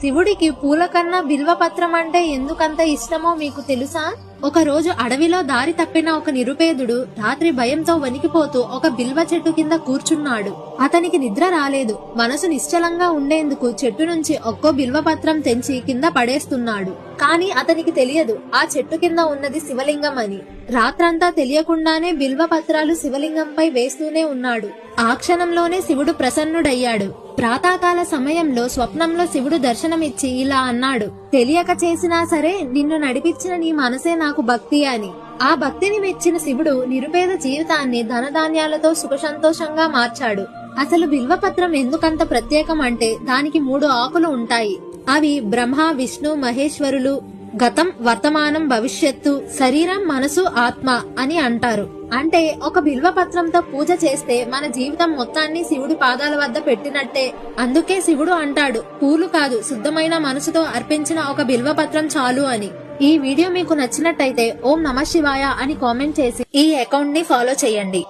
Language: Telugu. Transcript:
శివుడికి పూల కన్నా బిల్వపత్రం అంటే ఎందుకంత ఇష్టమో మీకు తెలుసా? ఒక రోజు అడవిలో దారి తప్పిన ఒక నిరుపేదుడు రాత్రి భయంతో వణికిపోతూ ఒక బిల్వ చెట్టు కింద కూర్చున్నాడు. అతనికి నిద్ర రాలేదు. మనసు నిశ్చలంగా ఉండేందుకు చెట్టు నుంచి ఒక్కో బిల్వపత్రం తెంచి కింద పడేస్తున్నాడు. కాని అతనికి తెలియదు ఆ చెట్టు కింద ఉన్నది శివలింగం అని. రాత్రంతా తెలియకుండానే బిల్వపత్రాలు శివలింగంపై వేస్తూనే ఉన్నాడు. ఆ క్షణంలోనే శివుడు ప్రసన్నుడయ్యాడు. ప్రాతకాల సమయంలో స్వప్నంలో శివుడు దర్శనమిచ్చి ఇలా అన్నాడు, తెలియక చేసినా సరే నిన్ను నడిపించిన నీ మనసే నాకు భక్తి అని. ఆ భక్తిని మెచ్చిన శివుడు నిరుపేద జీవితాన్ని ధనధాన్యాలతో సుఖ సంతోషంగా మార్చాడు. అసలు బిల్వపత్రం ఎందుకంత ప్రత్యేకం అంటే దానికి 3 ఆకులు ఉంటాయి. అవి బ్రహ్మ, విష్ణు, మహేశ్వరులు గతం, వర్తమానం, భవిష్యత్తు, శరీరం, మనసు, ఆత్మ అని అంటారు. అంటే ఒక బిల్వపత్రంతో పూజ చేస్తే మన జీవితం మొత్తాన్ని శివుడి పాదాల వద్ద పెట్టినట్టే. అందుకే శివుడు అంటాడు, పూలు కాదు శుద్ధమైన మనసుతో అర్పించిన ఒక బిల్వపత్రం చాలు అని. ఈ వీడియో మీకు నచ్చినట్టయితే ఓం నమః శివాయ అని కామెంట్ చేసి ఈ అకౌంట్ ని ఫాలో చేయండి.